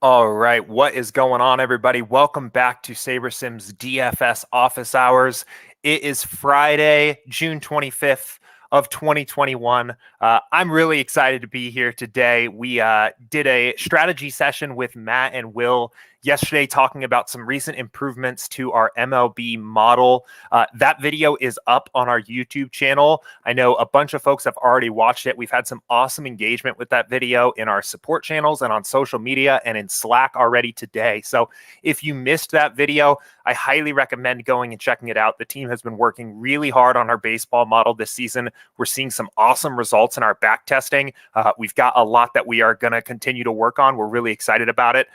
All right, what is going on, everybody? Welcome back to SaberSim's DFS Office Hours. It is Friday, June 25th of 2021. I'm really excited to be here today. We did a strategy session with Matt and Will yesterday talking about some recent improvements to our MLB model. That video is up on our YouTube channel. I know a bunch of folks have already watched it. We've had some awesome engagement with that video in our support channels and on social media and in Slack already today. So if you missed that video, I highly recommend going and checking it out. The team has been working really hard on our baseball model this season. We're seeing some awesome results in our back testing. We've got a lot that we are going to continue to work on. We're really excited about it.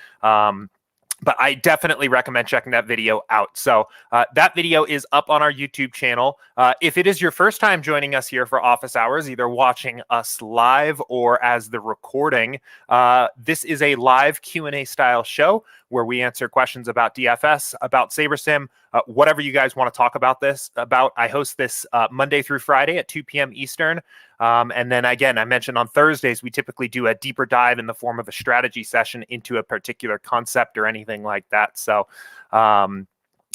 But I definitely recommend checking that video out. So that video is up on our YouTube channel. If it is your first time joining us here for Office Hours, either watching us live or as the recording, this is a live Q&A style show where we answer questions about DFS, about SaberSim, whatever you guys want to talk about I host this Monday through Friday at 2 p.m. Eastern. And then again, I mentioned on Thursdays, we typically do a deeper dive in the form of a strategy session into a particular concept or anything like that. So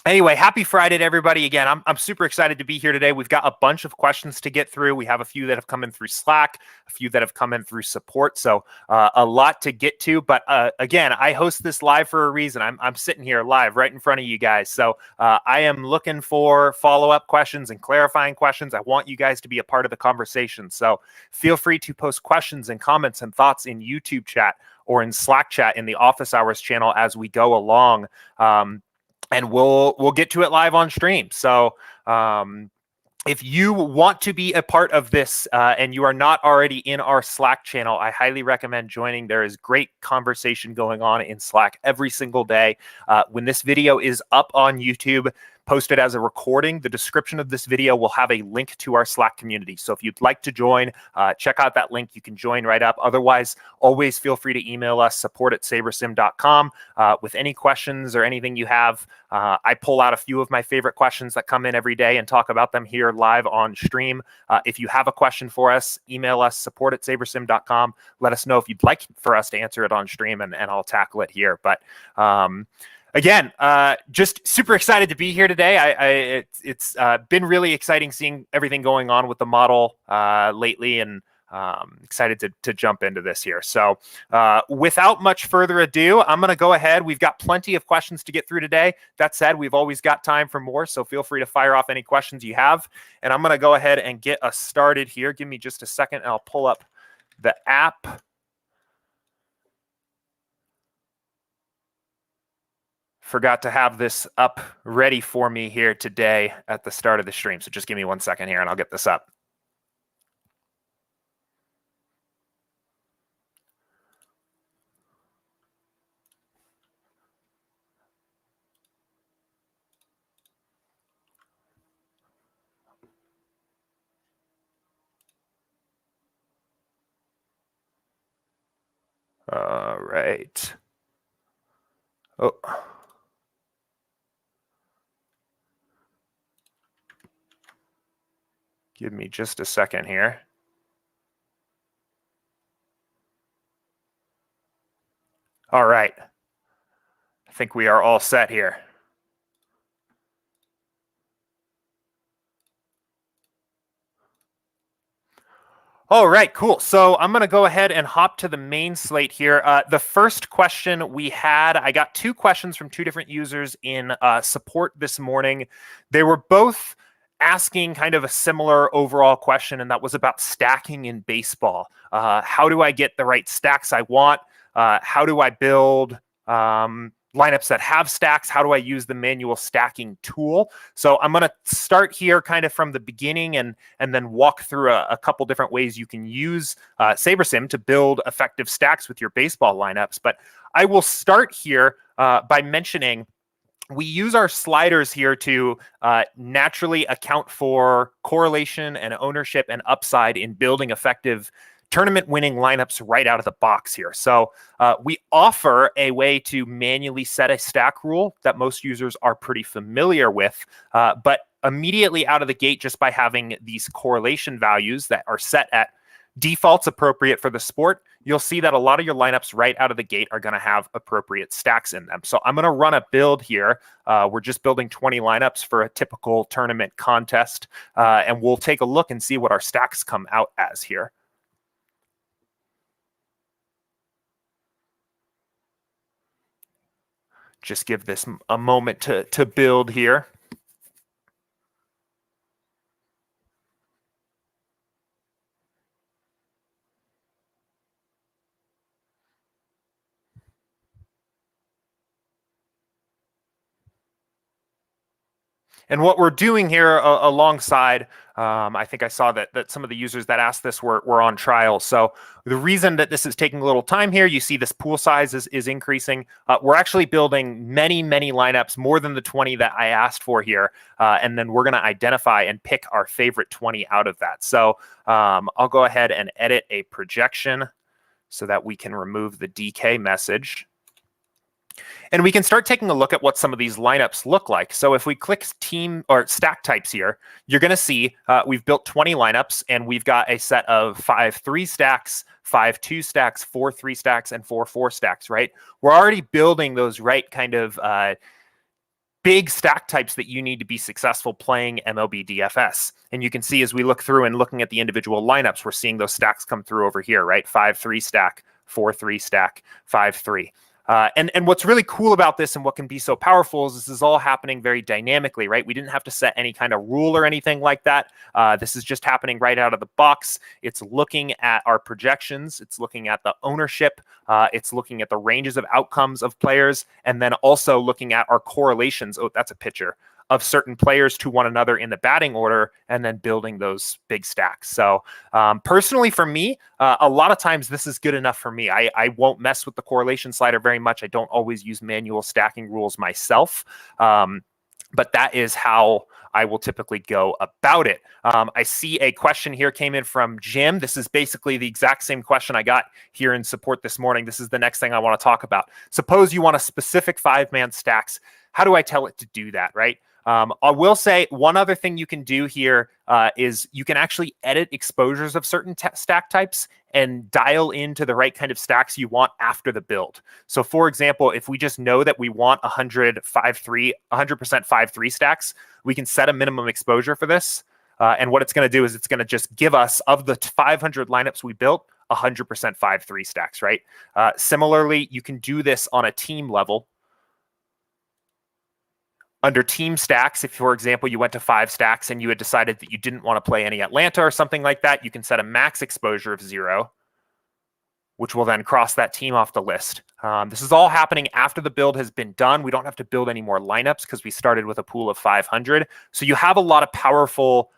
anyway, happy Friday to everybody. Again, I'm super excited to be here today. We've got a bunch of questions to get through. We have a few that have come in through Slack, a few that have come in through support. So a lot to get to. But again, I host this live for a reason. I'm sitting here live right in front of you guys. So I am looking for follow-up questions and clarifying questions. I want you guys to be a part of the conversation. So feel free to post questions and comments and thoughts in YouTube chat or in Slack chat in the Office Hours channel as we go along. And we'll get to it live on stream. So if you want to be a part of this and you are not already in our Slack channel, I highly recommend joining. There is great conversation going on in Slack every single day. When this video is up on YouTube, posted as a recording, the description of this video will have a link to our Slack community. So if you'd like to join, check out that link. You can join right up. Otherwise, always feel free to email us, support@sabersim.com, with any questions or anything you have. I pull out a few of my favorite questions that come in every day and talk about them here live on stream. If you have a question for us, email us, support@sabersim.com. Let us know if you'd like for us to answer it on stream, and I'll tackle it here. But again, just super excited to be here today. It's been really exciting seeing everything going on with the model lately, and excited to jump into this here. So without much further ado, I'm going to go ahead. We've got plenty of questions to get through today. That said, we've always got time for more, so feel free to fire off any questions you have. And I'm going to go ahead and get us started here. Give me just a second, and I'll pull up the app. Forgot to have this up ready for me here today at the start of the stream. So just give me 1 second here and I'll get this up. All right. Oh. Give me just a second here. All right. I think we are all set here. All right, cool. So I'm going to go ahead and hop to the main slate here. The first question we had, I got two questions from two different users in support this morning. They were both asking kind of a similar overall question, and that was about stacking in baseball. How do I get the right stacks I want? How do I build lineups that have stacks? How do I use the manual stacking tool? So I'm going to start here kind of from the beginning and then walk through a couple different ways you can use SaberSim to build effective stacks with your baseball lineups. But I will start here by mentioning we use our sliders here to naturally account for correlation and ownership and upside in building effective tournament-winning lineups right out of the box here. So we offer a way to manually set a stack rule that most users are pretty familiar with, but immediately out of the gate, just by having these correlation values that are set at defaults appropriate for the sport, you'll see that a lot of your lineups right out of the gate are going to have appropriate stacks in them. So I'm going to run a build here. We're just building 20 lineups for a typical tournament contest, and we'll take a look and see what our stacks come out as here. Just give this a moment to build here. And what we're doing here alongside, I think I saw that some of the users that asked this were on trial. So the reason that this is taking a little time here, you see this pool size is increasing. We're actually building many lineups, more than the 20 that I asked for here. And then we're going to identify and pick our favorite 20 out of that. So I'll go ahead and edit a projection so that we can remove the DK message. And we can start taking a look at what some of these lineups look like. So if we click team or stack types here, you're going to see we've built 20 lineups, and we've got a set of 5-3 stacks, 5-2 stacks, 4-3 stacks, and 4-4 stacks, right? We're already building those right kind of big stack types that you need to be successful playing MLB DFS. And you can see as we look through and looking at the individual lineups, we're seeing those stacks come through over here, right? 5-3 stack, 4-3 stack, 5-3. And what's really cool about this and what can be so powerful is this is all happening very dynamically, right? We didn't have to set any kind of rule or anything like that. This is just happening right out of the box. It's looking at our projections. It's looking at the ownership. It's looking at the ranges of outcomes of players, and then also looking at our correlations. Oh, that's a pitcher. Of certain players to one another in the batting order, and then building those big stacks. So personally for me, a lot of times this is good enough for me. I won't mess with the correlation slider very much. I don't always use manual stacking rules myself, but that is how I will typically go about it. I see a question here came in from Jim. This is basically the exact same question I got here in support this morning. This is the next thing I want to talk about. Suppose you want a specific 5-man stacks. How do I tell it to do that, right? I will say one other thing you can do here is you can actually edit exposures of certain stack types and dial into the right kind of stacks you want after the build. So for example, if we just know that we want 100% 5-3 stacks, we can set a minimum exposure for this. And what it's going to do is it's going to just give us, of the 500 lineups we built, 100% 5-3 stacks, right? Similarly, you can do this on a team level. Under team stacks, if, for example, you went to 5 stacks and you had decided that you didn't want to play any Atlanta or something like that, you can set a max exposure of 0, which will then cross that team off the list. This is all happening after the build has been done. We don't have to build any more lineups because we started with a pool of 500. So you have a lot of powerful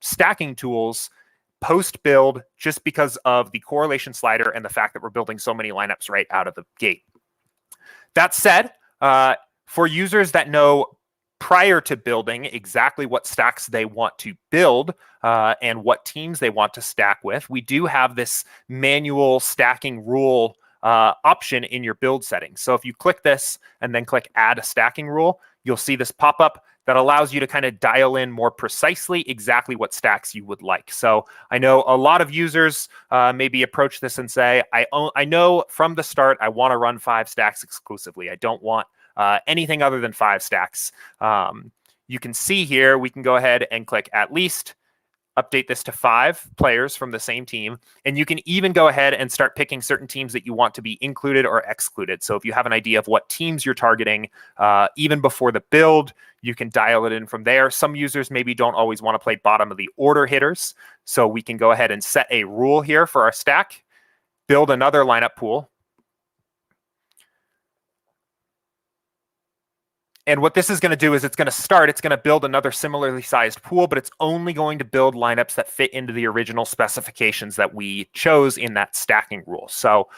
stacking tools post-build just because of the correlation slider and the fact that we're building so many lineups right out of the gate. That said, for users that know prior to building exactly what stacks they want to build and what teams they want to stack with, we do have this manual stacking rule option in your build settings. So if you click this and then click add a stacking rule, you'll see this pop up that allows you to kind of dial in more precisely exactly what stacks you would like. So I know a lot of users maybe approach this and say, I know from the start I want to run 5 stacks exclusively. I don't want anything other than 5 stacks. You can see here, we can go ahead and click at least, update this to 5 players from the same team. And you can even go ahead and start picking certain teams that you want to be included or excluded. So if you have an idea of what teams you're targeting, even before the build, you can dial it in from there. Some users maybe don't always want to play bottom of the order hitters. So we can go ahead and set a rule here for our stack, build another lineup pool. And what this is going to do is it's going to build another similarly sized pool, but it's only going to build lineups that fit into the original specifications that we chose in that stacking rule. So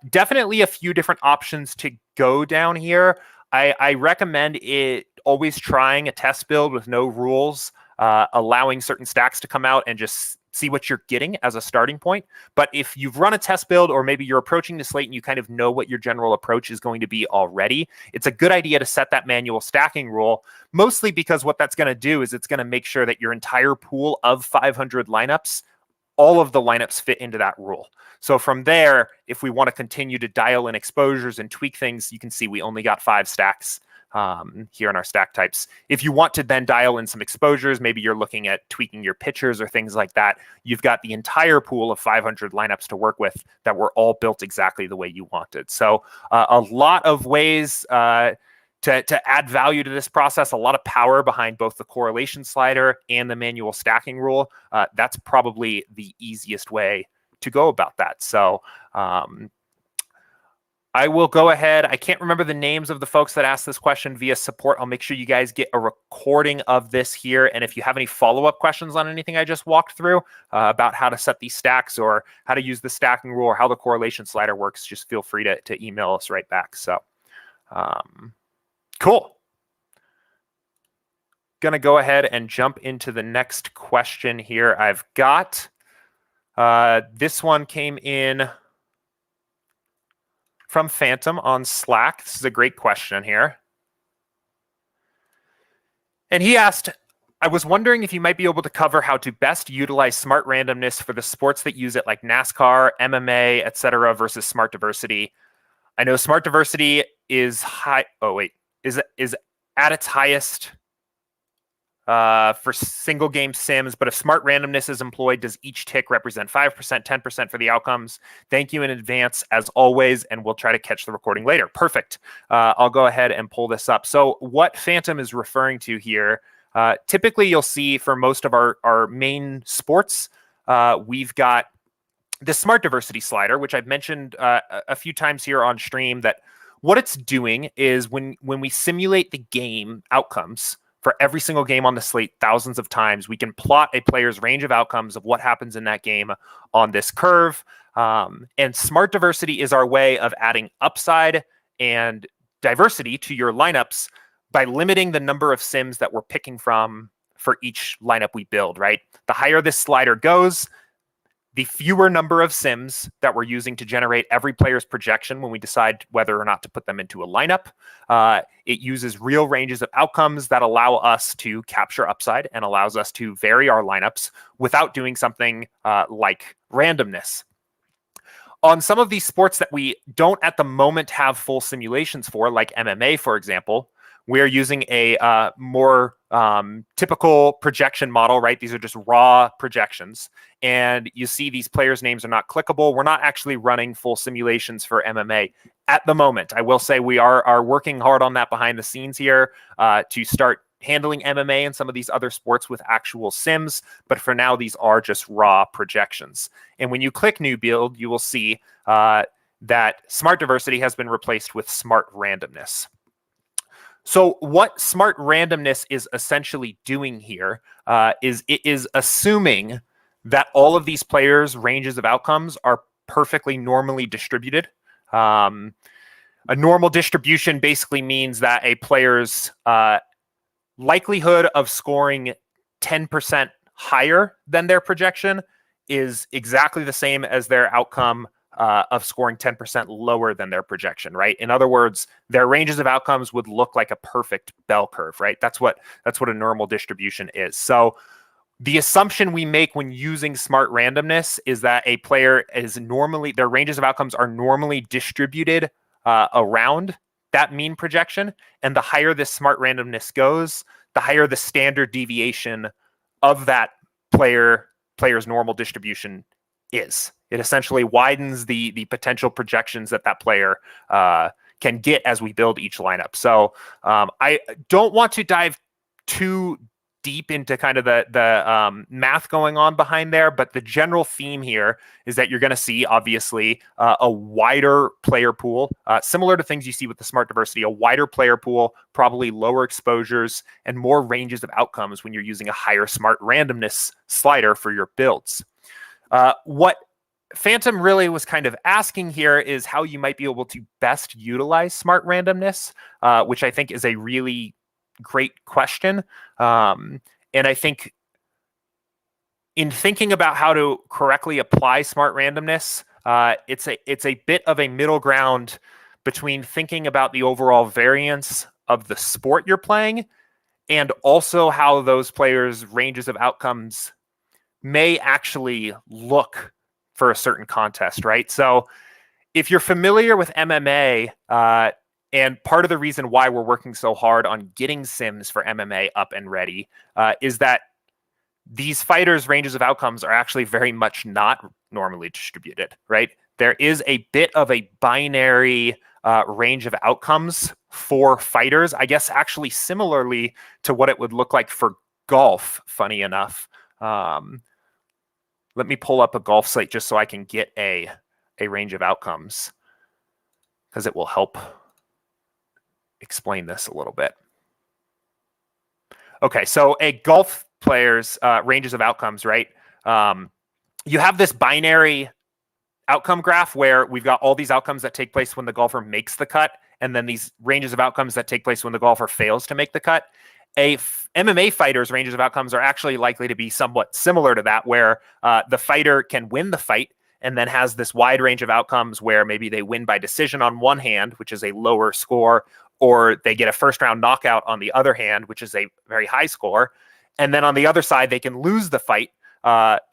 definitely a few different options to go down here. I recommend it always trying a test build with no rules, allowing certain stacks to come out and just see what you're getting as a starting point. But if you've run a test build, or maybe you're approaching the slate and you kind of know what your general approach is going to be already, it's a good idea to set that manual stacking rule, mostly because what that's going to do is it's going to make sure that your entire pool of 500 lineups all of the lineups fit into that rule. So from there, if we want to continue to dial in exposures and tweak things, you can see we only got 5 stacks here in our stack types. If you want to then dial in some exposures, maybe you're looking at tweaking your pitchers or things like that, you've got the entire pool of 500 lineups to work with that were all built exactly the way you wanted. So a lot of ways to add value to this process, a lot of power behind both the correlation slider and the manual stacking rule. That's probably the easiest way to go about that. So I will go ahead. I can't remember the names of the folks that asked this question via support. I'll make sure you guys get a recording of this here. And if you have any follow-up questions on anything I just walked through about how to set these stacks or how to use the stacking rule or how the correlation slider works, just feel free to email us right back. So cool. Going to go ahead and jump into the next question here. I've got this one came in from Phantom on Slack. This is a great question here. And he asked, I was wondering if you might be able to cover how to best utilize smart randomness for the sports that use it, like NASCAR, MMA, etc., versus smart diversity. I know smart diversity is is at its highest for single game sims, but if smart randomness is employed, does each tick represent 5%, 10% for the outcomes? Thank you in advance, as always, and we'll try to catch the recording later. Perfect. I'll go ahead and pull this up. So what Phantom is referring to here, typically you'll see for most of our main sports, we've got the smart diversity slider, which I've mentioned a few times here on stream, that what it's doing is when we simulate the game outcomes, for every single game on the slate, thousands of times, we can plot a player's range of outcomes of what happens in that game on this curve. And smart diversity is our way of adding upside and diversity to your lineups by limiting the number of sims that we're picking from for each lineup we build, right? The higher this slider goes, the fewer number of sims that we're using to generate every player's projection when we decide whether or not to put them into a lineup. It uses real ranges of outcomes that allow us to capture upside and allows us to vary our lineups without doing something like randomness. On some of these sports that we don't at the moment have full simulations for, like MMA, for example, we're using a more typical projection model, right? These are just raw projections. And you see these players' names are not clickable. We're not actually running full simulations for MMA at the moment. I will say we are working hard on that behind the scenes here to start handling MMA and some of these other sports with actual sims. But for now, these are just raw projections. And when you click New Build, you will see that Smart Diversity has been replaced with Smart Randomness. So what Smart Randomness is essentially doing here is it is assuming that all of these players' ranges of outcomes are perfectly normally distributed. A normal distribution basically means that a player's likelihood of scoring 10% higher than their projection is exactly the same as their outcome of scoring 10% lower than their projection, right? In other words, their ranges of outcomes would look like a perfect bell curve, right? That's what a normal distribution is. So the assumption we make when using smart randomness is that a player is normally, their ranges of outcomes are normally distributed around that mean projection. And the higher this smart randomness goes, the higher the standard deviation of that player's normal distribution is. It essentially widens the potential projections that player can get as we build each lineup. So I don't want to dive too deep into kind of the math going on behind there, but the general theme here is that you're going to see, obviously, a wider player pool, similar to things you see with the smart diversity, a wider player pool, probably lower exposures, and more ranges of outcomes when you're using a higher smart randomness slider for your builds. What Phantom really was kind of asking here is how you might be able to best utilize smart randomness, which I think is a really great question. And I think in thinking about how to correctly apply smart randomness, it's a bit of a middle ground between thinking about the overall variance of the sport you're playing and also how those players' ranges of outcomes may actually look for a certain contest, right? So if you're familiar with MMA, and part of the reason why we're working so hard on getting sims for MMA up and ready is that these fighters' ranges of outcomes are actually very much not normally distributed, right? There is a bit of a binary range of outcomes for fighters, I guess actually similarly to what it would look like for golf, funny enough. Let me pull up a golf site just so I can get a range of outcomes, because it will help explain this a little bit. Okay, so a golf player's ranges of outcomes, right? You have this binary outcome graph where we've got all these outcomes that take place when the golfer makes the cut, and then these ranges of outcomes that take place when the golfer fails to make the cut. MMA fighter's ranges of outcomes are actually likely to be somewhat similar to that, where the fighter can win the fight and then has this wide range of outcomes where maybe they win by decision on one hand, which is a lower score, or they get a first round knockout on the other hand, which is a very high score. And then on the other side, they can lose the fight.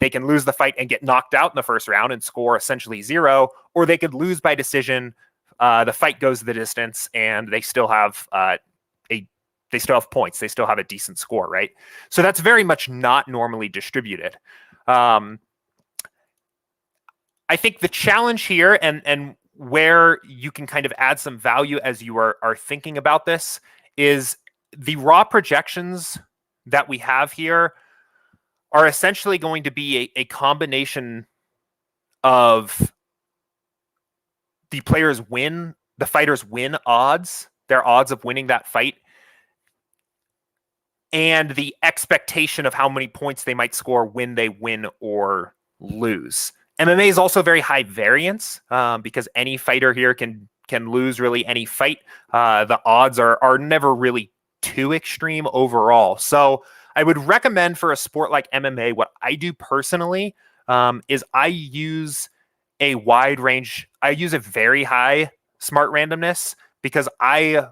They can lose the fight and get knocked out in the first round and score essentially 0, or they could lose by decision. The fight goes the distance and they still have points. They still have a decent score, right? So that's very much not normally distributed. I think the challenge here and where you can kind of add some value as you are thinking about this is the raw projections that we have here are essentially going to be a combination of the fighters' win odds, their odds of winning that fight, and the expectation of how many points they might score when they win or lose. MMA is also very high variance because any fighter here can lose really any fight. The odds are never really too extreme overall. So I would recommend for a sport like MMA, what I do personally is I use a wide range. I use a very high smart randomness because I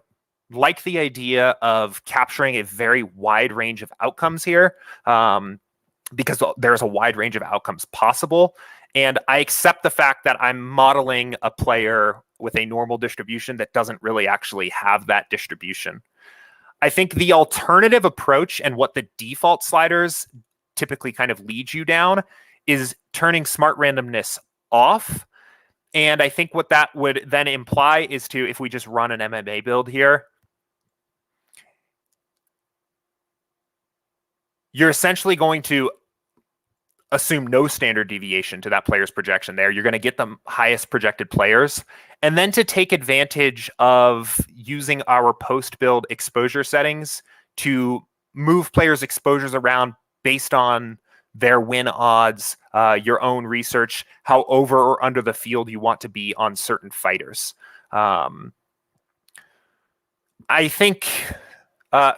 like the idea of capturing a very wide range of outcomes here because there's a wide range of outcomes possible. And I accept the fact that I'm modeling a player with a normal distribution that doesn't really actually have that distribution. I think the alternative approach and what the default sliders typically kind of lead you down is turning smart randomness off. And I think what that would then imply is if we just run an MMA build here, you're essentially going to assume no standard deviation to that player's projection there. You're going to get the highest projected players. And then to take advantage of using our post-build exposure settings to move players' exposures around based on their win odds, your own research, how over or under the field you want to be on certain fighters. I think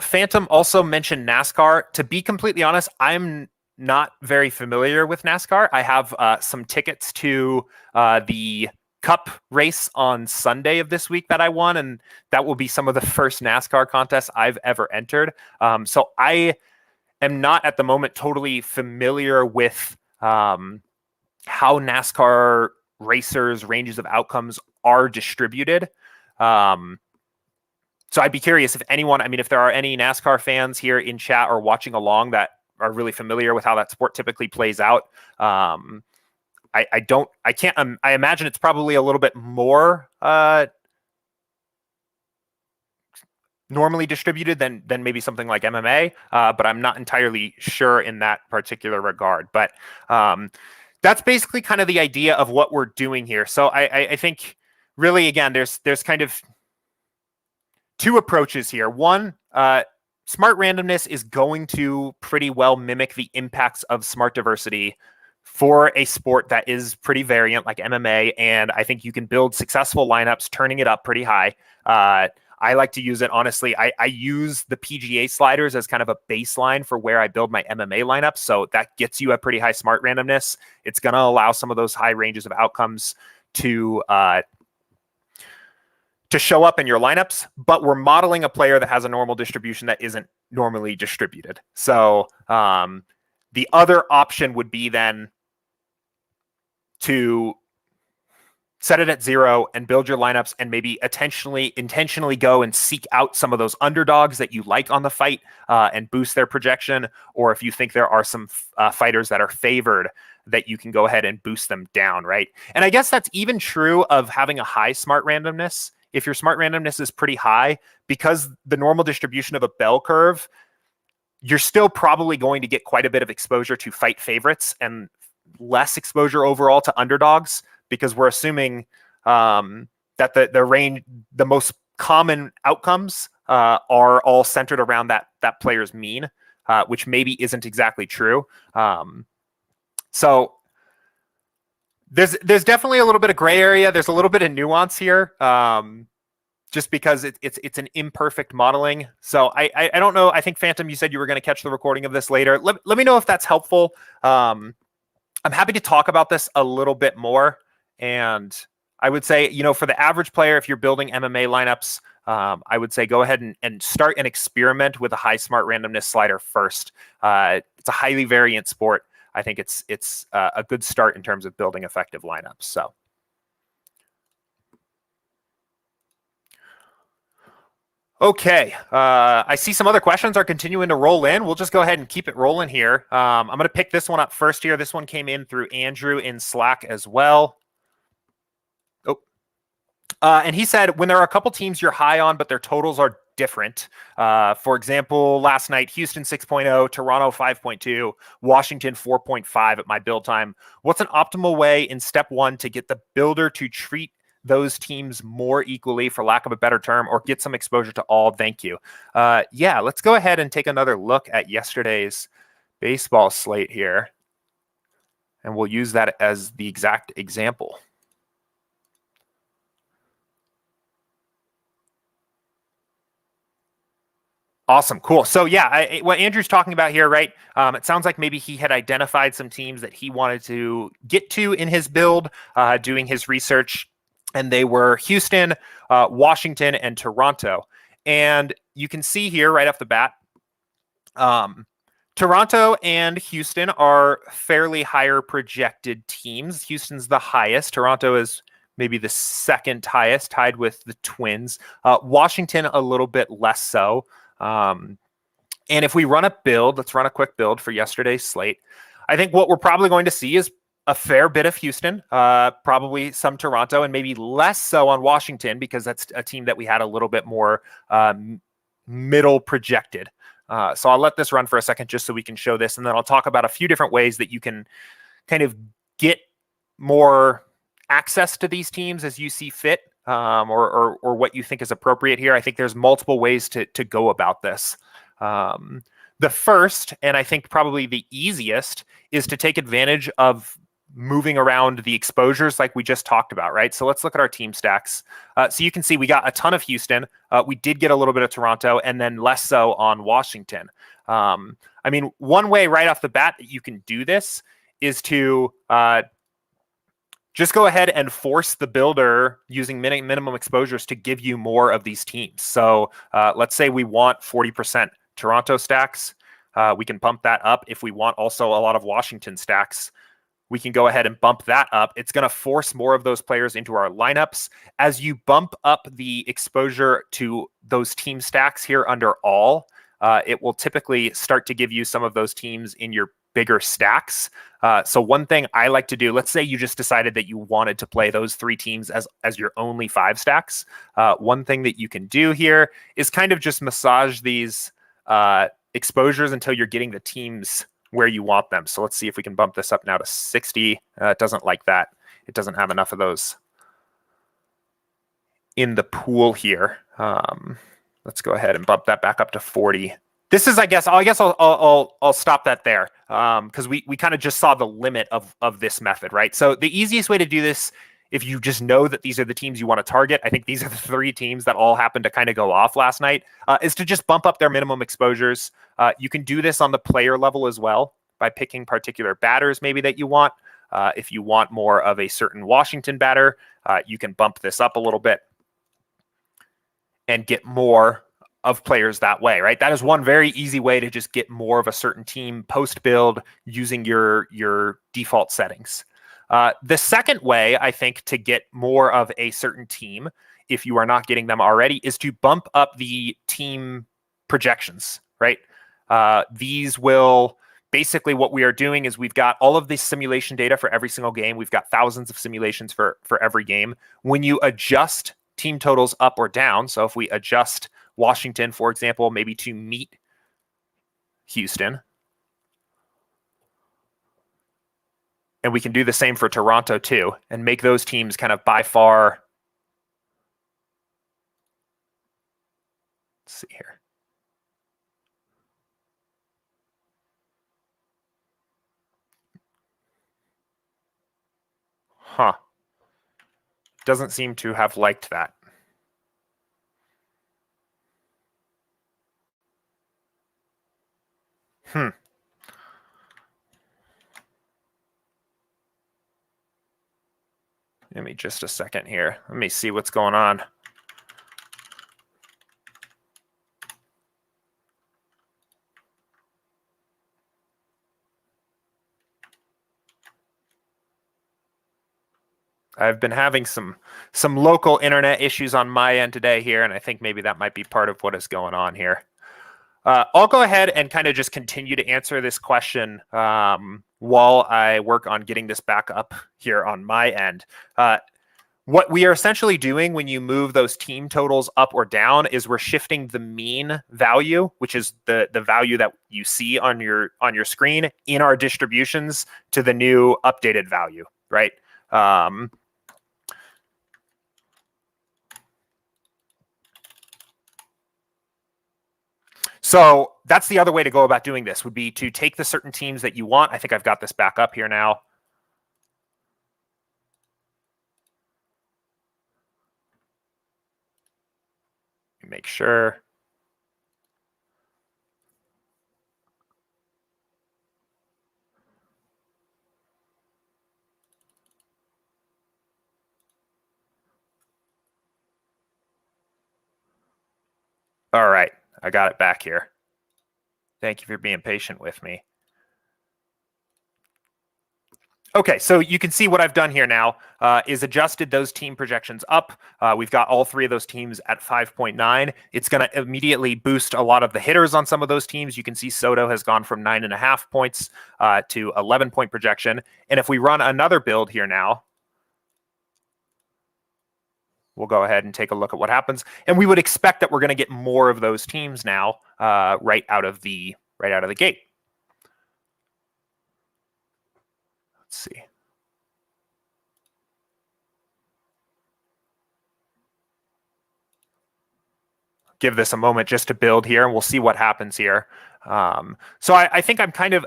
Phantom also mentioned NASCAR. To be completely honest, I'm not very familiar with NASCAR. I have some tickets to the Cup race on Sunday of this week that I won, and that will be some of the first NASCAR contests I've ever entered. So I am not at the moment totally familiar with how NASCAR racers' ranges of outcomes are distributed. So I'd be curious if if there are any NASCAR fans here in chat or watching along that are really familiar with how that sport typically plays out. I imagine it's probably a little bit more normally distributed than maybe something like MMA, but I'm not entirely sure in that particular regard. But that's basically kind of the idea of what we're doing here. So I think really, again, there's kind of two approaches here. One, smart randomness is going to pretty well mimic the impacts of smart diversity for a sport that is pretty variant like MMA. And I think you can build successful lineups, turning it up pretty high. I like to use it, honestly. I use the PGA sliders as kind of a baseline for where I build my MMA lineups. So that gets you a pretty high smart randomness. It's going to allow some of those high ranges of outcomes to show up in your lineups, but we're modeling a player that has a normal distribution that isn't normally distributed. So The other option would be then to set it at 0 and build your lineups and maybe intentionally go and seek out some of those underdogs that you like on the fight and boost their projection. Or if you think there are some fighters that are favored, that you can go ahead and boost them down, right? And I guess that's even true of having a high smart randomness. If your smart randomness is pretty high, because the normal distribution of a bell curve, you're still probably going to get quite a bit of exposure to fight favorites and less exposure overall to underdogs, because we're assuming that the most common outcomes are all centered around that player's mean, which maybe isn't exactly true. So there's definitely a little bit of gray area. There's a little bit of nuance here, just because it's an imperfect modeling. So I don't know. I think Phantom, you said you were going to catch the recording of this later. Let me know if that's helpful. I'm happy to talk about this a little bit more. And I would say, for the average player, if you're building MMA lineups, I would say go ahead and start an experiment with a high smart randomness slider first. It's a highly variant sport. I think it's a good start in terms of building effective lineups. So. Okay, I see some other questions are continuing to roll in. We'll just go ahead and keep it rolling here. I'm going to pick this one up first here. This one came in through Andrew in Slack as well. And he said, when there are a couple teams you're high on, but their totals are different. For example, last night, Houston 6.0, Toronto 5.2, Washington 4.5 at my build time. What's an optimal way in step one to get the builder to treat those teams more equally, for lack of a better term, or get some exposure to all? Thank you. Yeah, let's go ahead and take another look at yesterday's baseball slate here. And we'll use that as the exact example. Awesome. Cool. So yeah, what Andrew's talking about here, right? It sounds like maybe he had identified some teams that he wanted to get to in his build, doing his research, and they were Houston, Washington, and Toronto. And you can see here right off the bat, Toronto and Houston are fairly higher projected teams. Houston's the highest. Toronto is maybe the second highest, tied with the Twins. Washington a little bit less so. And if we run a build, let's run a quick build for yesterday's slate. I think what we're probably going to see is a fair bit of Houston, probably some Toronto, and maybe less so on Washington, because that's a team that we had a little bit more middle projected. So I'll let this run for a second just so we can show this, and then I'll talk about a few different ways that you can kind of get more access to these teams as you see fit. Or what you think is appropriate here. I think there's multiple ways to go about this. The first, and I think probably the easiest, is to take advantage of moving around the exposures like we just talked about, right? So let's look at our team stacks. So you can see we got a ton of Houston. We did get a little bit of Toronto, and then less so on Washington. I mean, one way right off the bat that you can do this is to just go ahead and force the builder using minimum exposures to give you more of these teams. So let's say we want 40% Toronto stacks. We can bump that up. If we want also a lot of Washington stacks, we can go ahead and bump that up. It's going to force more of those players into our lineups. As you bump up the exposure to those team stacks here under all, it will typically start to give you some of those teams in your bigger stacks. So one thing I like to do, let's say you just decided that you wanted to play those three teams as your only 5 stacks. One thing that you can do here is kind of just massage these exposures until you're getting the teams where you want them. So let's see if we can bump this up now to 60. It doesn't like that. It doesn't have enough of those in the pool here. Let's go ahead and bump that back up to 40. This is, I guess I'll stop that there, because we kind of just saw the limit of this method, right? So the easiest way to do this, if you just know that these are the teams you want to target, I think these are the 3 teams that all happened to kind of go off last night, is to just bump up their minimum exposures. You can do this on the player level as well by picking particular batters maybe that you want. If you want more of a certain Washington batter, you can bump this up a little bit and get more of players that way, right? That is one very easy way to just get more of a certain team post build using your default settings. The second way, I think, to get more of a certain team, if you are not getting them already, is to bump up the team projections, right? These will basically, what we are doing is we've got all of this simulation data for every single game. We've got thousands of simulations for every game. When you adjust team totals up or down, so if we adjust Washington, for example, maybe to meet Houston, and we can do the same for Toronto too, and make those teams kind of by far. Let's see here. Huh. Doesn't seem to have liked that. Give me just a second here. Let me see what's going on. I've been having some local internet issues on my end today here, and I think maybe that might be part of what is going on here. I'll go ahead and kind of just continue to answer this question while I work on getting this back up here on my end. What we are essentially doing when you move those team totals up or down is we're shifting the mean value, which is the value that you see on your screen in our distributions, to the new updated value, right? So that's the other way to go about doing this, would be to take the certain teams that you want. I think I've got this back up here now. Make sure. All right, I got it back here. Thank you for being patient with me. Okay, so you can see what I've done here now is adjusted those team projections up. We've got all three of those teams at 5.9. It's going to immediately boost a lot of the hitters on some of those teams. You can see Soto has gone from 9.5 points to 11-point projection. And if we run another build here now, we'll go ahead and take a look at what happens. And we would expect that we're going to get more of those teams now right out of the gate. Let's see. Give this a moment just to build here, and we'll see what happens here. So I think I'm kind of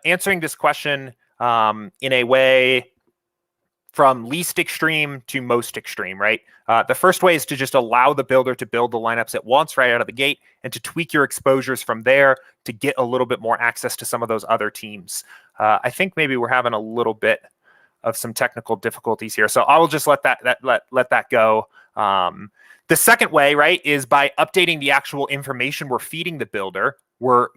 answering this question in a way from least extreme to most extreme, right? The first way is to just allow the builder to build the lineups at once right out of the gate, and to tweak your exposures from there to get a little bit more access to some of those other teams. I think maybe we're having a little bit of some technical difficulties here, so I will just let that go. The second way, right, is by updating the actual information we're feeding the builder. We're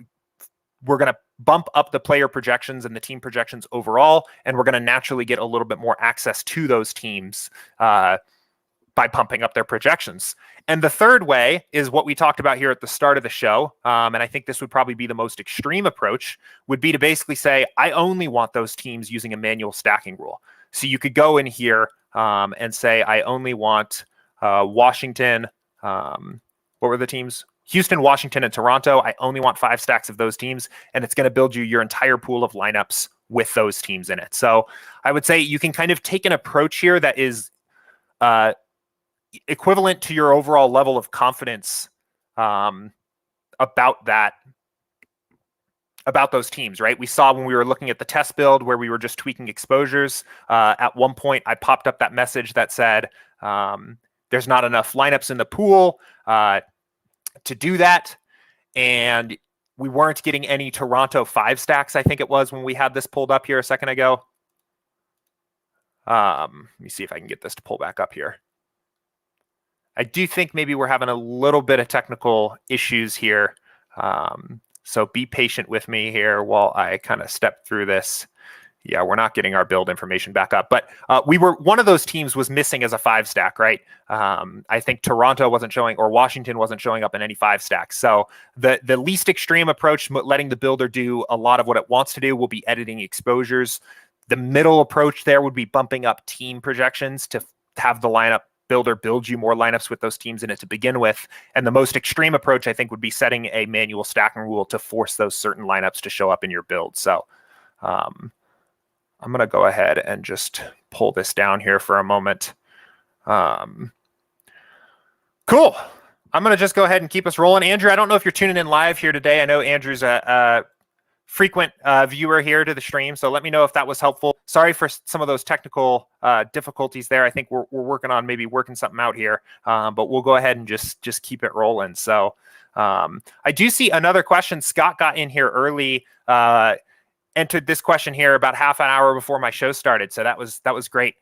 going to bump up the player projections and the team projections overall, and we're going to naturally get a little bit more access to those teams by pumping up their projections. And the third way is what we talked about here at the start of the show, and I think this would probably be the most extreme approach, would be to basically say, I only want those teams using a manual stacking rule. So you could go in here and say, I only want Washington. What were the teams? Houston, Washington, and Toronto. I only want 5 stacks of those teams, and it's going to build you your entire pool of lineups with those teams in it. So I would say you can kind of take an approach here that is equivalent to your overall level of confidence about those teams, right? We saw when we were looking at the test build where we were just tweaking exposures. At one point, I popped up that message that said, there's not enough lineups in the pool to do that. And we weren't getting any Toronto 5 stacks, I think it was, when we had this pulled up here a second ago. Let me see if I can get this to pull back up here. I do think maybe we're having a little bit of technical issues here. So be patient with me here while I kind of step through this. Yeah, we're not getting our build information back up, but one of those teams was missing as a 5-stack, right? I think Toronto wasn't showing, or Washington wasn't showing up in any 5-stacks. So the least extreme approach, letting the builder do a lot of what it wants to do, will be editing exposures. The middle approach there would be bumping up team projections to have the lineup builder build you more lineups with those teams in it to begin with. And the most extreme approach, I think, would be setting a manual stacking rule to force those certain lineups to show up in your build. So I'm going to go ahead and just pull this down here for a moment. Cool. I'm going to just go ahead and keep us rolling. Andrew, I don't know if you're tuning in live here today. I know Andrew's a frequent viewer here to the stream, so let me know if that was helpful. Sorry for some of those technical difficulties there. I think we're working on maybe working something out here, but we'll go ahead and just keep it rolling. So I do see another question. Scott got in here early, entered this question here about half an hour before my show started, so that was great.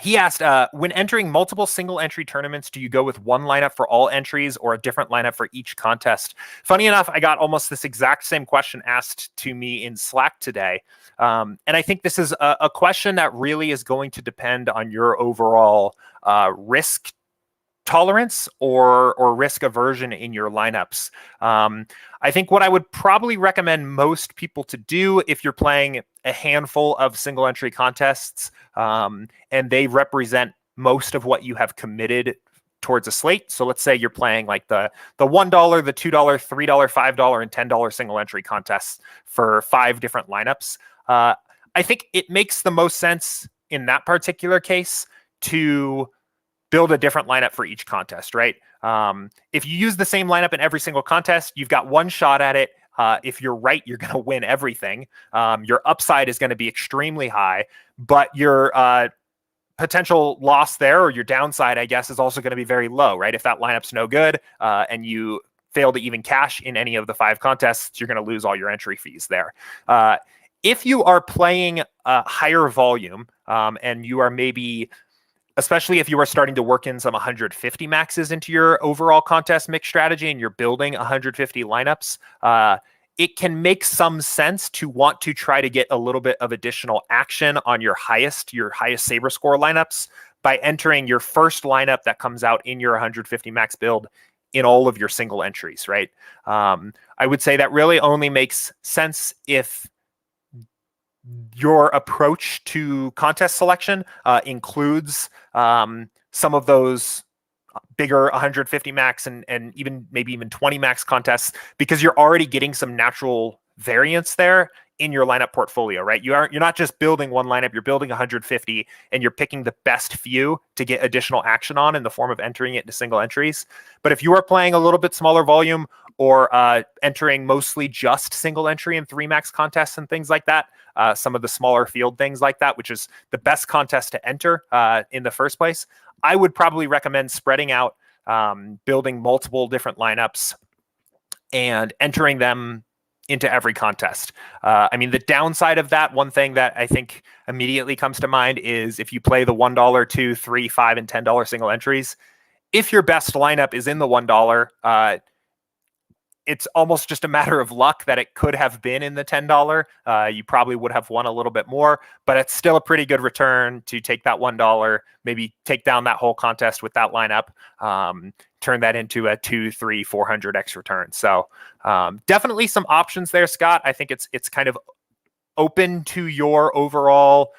He asked, when entering multiple single entry tournaments, do you go with one lineup for all entries or a different lineup for each contest? Funny enough, I got almost this exact same question asked to me in Slack today. And I think this is a question that really is going to depend on your overall risk tolerance or risk aversion in your lineups. I think what I would probably recommend most people to do if you're playing a handful of single entry contests and they represent most of what you have committed towards a slate. So let's say you're playing like the $1, the $2, $3, $5, and $10 single entry contests for 5 different lineups. I think it makes the most sense in that particular case to build a different lineup for each contest, right? If you use the same lineup in every single contest, you've got one shot at it. If you're right, you're going to win everything. Your upside is going to be extremely high, but your potential loss there, or your downside, I guess, is also going to be very low, right? If that lineup's no good and you fail to even cash in any of the 5 contests, you're going to lose all your entry fees there. If you are playing higher volume and you are maybe, especially if you are starting to work in some 150 maxes into your overall contest mix strategy and you're building 150 lineups, it can make some sense to want to try to get a little bit of additional action on your highest saber score lineups by entering your first lineup that comes out in your 150 max build in all of your single entries, right? I would say that really only makes sense if your approach to contest selection includes some of those bigger 150 max and maybe even 20 max contests, because you're already getting some natural variance there in your lineup portfolio, right? You're not just building one lineup, you're building 150 and you're picking the best few to get additional action on in the form of entering it into single entries. But if you are playing a little bit smaller volume or entering mostly just single entry and 3 max contests and things like that, some of the smaller field things like that, which is the best contest to enter in the first place, I would probably recommend spreading out, building multiple different lineups and entering them into every contest. I mean, the downside of that, one thing that I think immediately comes to mind is if you play the $1, $2, $3, $5, and $10 single entries, if your best lineup is in the $1, it's almost just a matter of luck that it could have been in the $10. You probably would have won a little bit more, but it's still a pretty good return to take that $1, maybe take down that whole contest with that lineup, turn that into a 200, 300, 400x return. So definitely some options there, Scott. I think it's kind of open to your overall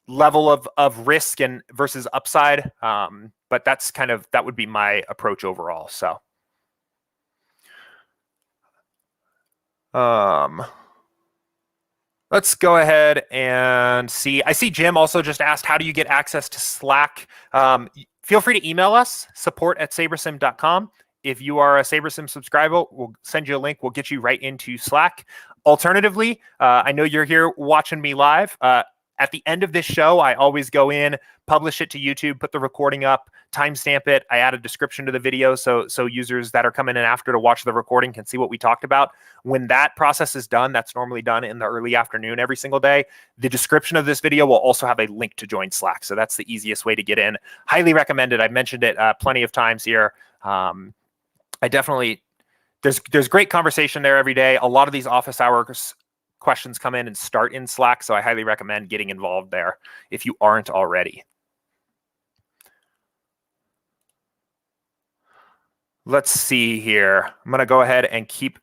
level of risk and versus upside. But that would be my approach overall. So. Let's go ahead and see. I see Jim also just asked, how do you get access to Slack? Feel free to email us, support@sabersim.com. If you are a SaberSim subscriber, we'll send you a link. We'll get you right into Slack. Alternatively, I know you're here watching me live. At the end of this show, I always go in, publish it to YouTube, put the recording up, timestamp it. I add a description to the video so users that are coming in after to watch the recording can see what we talked about. When that process is done, that's normally done in the early afternoon every single day. The description of this video will also have a link to join Slack. So that's the easiest way to get in. Highly recommended. I've mentioned it plenty of times here. I definitely, there's great conversation there every day. A lot of these office hours questions come in and start in Slack, so I highly recommend getting involved there if you aren't already. Let's see here. I'm going to go ahead and keep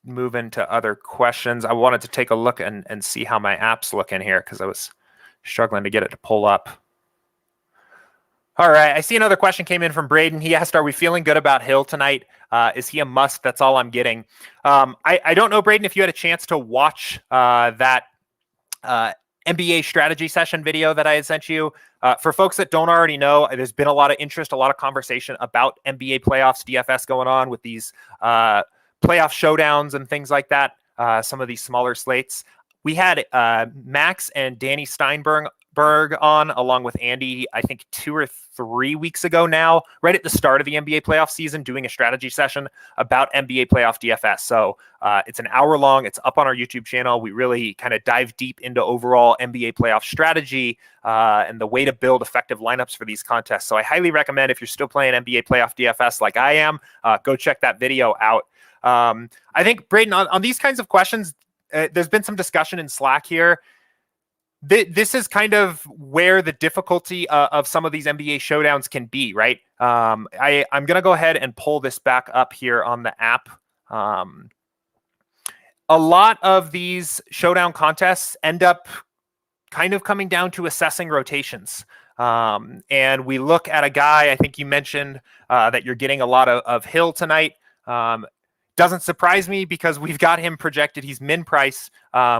moving to other questions. I wanted to take a look and see how my app's looking here because I was struggling to get it to pull up. All right, I see another question came in from Braden. He asked, are we feeling good about Hill tonight? Is he a must? That's all I'm getting. I don't know, Braden, if you had a chance to watch that NBA strategy session video that I had sent you. For folks that don't already know, there's been a lot of interest, a lot of conversation about NBA playoffs, DFS going on with these playoff showdowns and things like that, some of these smaller slates. We had Max and Danny Steinberg on, along with Andy, I think 2 or 3 weeks ago now, right at the start of the NBA playoff season, doing a strategy session about NBA playoff DFS. So it's an hour long. It's up on our YouTube channel. We really kind of dive deep into overall NBA playoff strategy and the way to build effective lineups for these contests. So I highly recommend, if you're still playing NBA playoff DFS like I am, go check that video out. I think, Braden, on these kinds of questions, there's been some discussion in Slack here. This is kind of where the difficulty of some of these NBA showdowns can be, right? I'm going to go ahead and pull this back up here on the app. A lot of these showdown contests end up kind of coming down to assessing rotations. And we look at a guy, I think you mentioned that you're getting a lot of Hill tonight. Doesn't surprise me because we've got him projected. He's min price.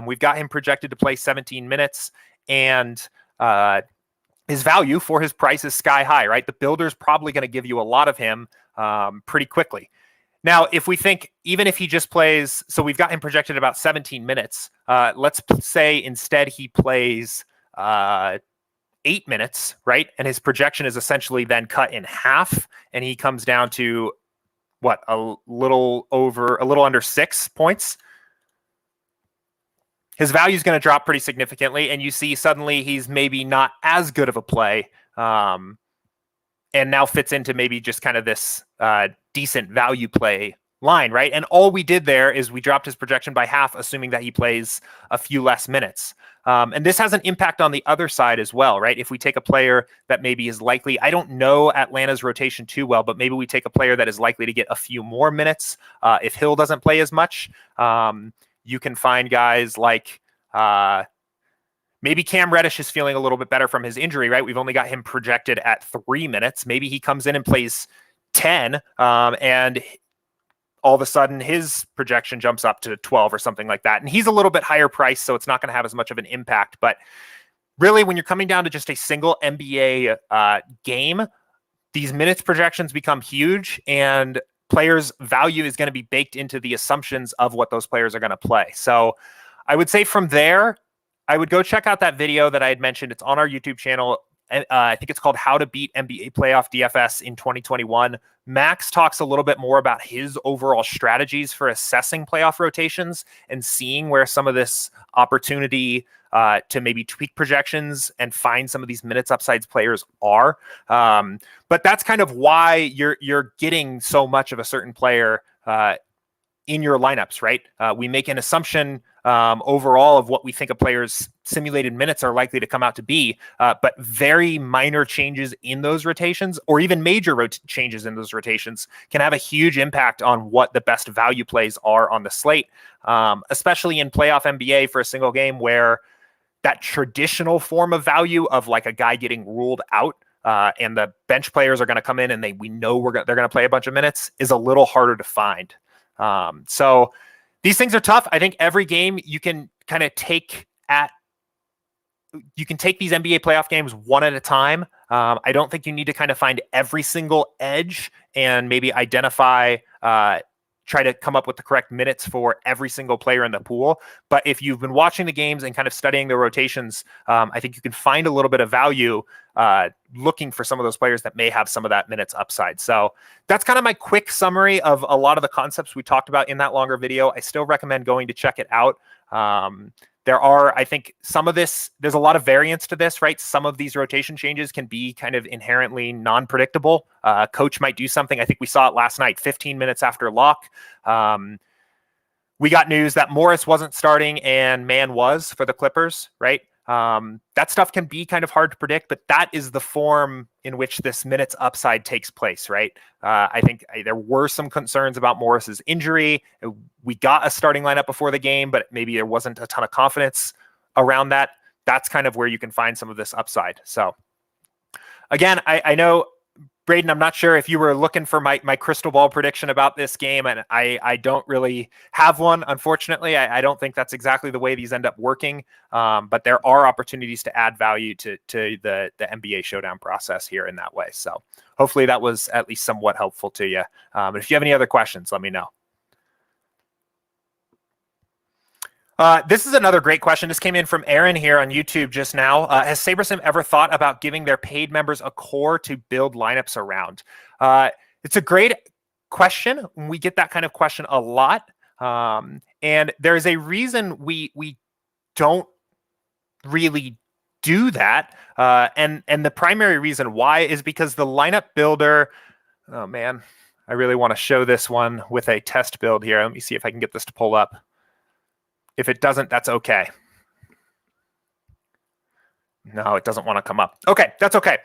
We've got him projected to play 17 minutes, and his value for his price is sky high, right? The builder's probably going to give you a lot of him pretty quickly. Now, if we think, even if he just plays, so we've got him projected about 17 minutes. Let's say instead he plays 8 minutes, right? And his projection is essentially then cut in half, and he comes down to what, a little under 6 points. His value is going to drop pretty significantly, and you see suddenly he's maybe not as good of a play, and now fits into maybe just kind of this decent value play line, right? And all we did there is we dropped his projection by half, assuming that he plays a few less minutes. And this has an impact on the other side as well, right? If we take a player that maybe is likely, I don't know Atlanta's rotation too well, but maybe we take a player that is likely to get a few more minutes. If Hill doesn't play as much, you can find guys like maybe Cam Reddish is feeling a little bit better from his injury, right? We've only got him projected at 3 minutes. Maybe he comes in and plays 10, and all of a sudden his projection jumps up to 12 or something like that. And he's a little bit higher priced, so it's not going to have as much of an impact. But really, when you're coming down to just a single NBA game, these minutes projections become huge, and players' value is going to be baked into the assumptions of what those players are going to play. So I would say from there, I would go check out that video that I had mentioned. It's on our YouTube channel. I think it's called How to Beat NBA Playoff DFS in 2021. Max talks a little bit more about his overall strategies for assessing playoff rotations and seeing where some of this opportunity to maybe tweak projections and find some of these minutes upsides players are. But that's kind of why you're getting so much of a certain player in your lineups, right? We make an assumption overall of what we think a player's simulated minutes are likely to come out to be, but very minor changes in those rotations, or even major changes in those rotations, can have a huge impact on what the best value plays are on the slate, especially in playoff NBA for a single game, where that traditional form of value of like a guy getting ruled out and the bench players are going to come in and we know they're going to play a bunch of minutes is a little harder to find. So these things are tough. I think every game you can kind of take these NBA playoff games one at a time. I don't think you need to kind of find every single edge and maybe identify try to come up with the correct minutes for every single player in the pool. But if you've been watching the games and kind of studying the rotations, I think you can find a little bit of value looking for some of those players that may have some of that minutes upside. So that's kind of my quick summary of a lot of the concepts we talked about in that longer video. I still recommend going to check it out. There are, I think, some of this, there's a lot of variance to this, right? Some of these rotation changes can be kind of inherently non-predictable. Coach might do something. I think we saw it last night, 15 minutes after lock. We got news that Morris wasn't starting and Mann was for the Clippers, right? That stuff can be kind of hard to predict, but that is the form in which this minutes upside takes place, right? I think there were some concerns about Morris's injury. We got a starting lineup before the game, but maybe there wasn't a ton of confidence around that. That's kind of where you can find some of this upside. So again, I know, Braden, I'm not sure if you were looking for my crystal ball prediction about this game, and I don't really have one, unfortunately. I don't think that's exactly the way these end up working, but there are opportunities to add value to the NBA Showdown process here in that way. So hopefully that was at least somewhat helpful to you. But if you have any other questions, let me know. This is another great question. This came in from Aaron here on YouTube just now. Has SaberSim ever thought about giving their paid members a core to build lineups around? It's a great question. We get that kind of question a lot. And there's a reason we don't really do that. And the primary reason why is because the lineup builder, oh man, I really want to show this one with a test build here. Let me see if I can get this to pull up. If it doesn't, that's okay. No, it doesn't want to come up. Okay, that's okay.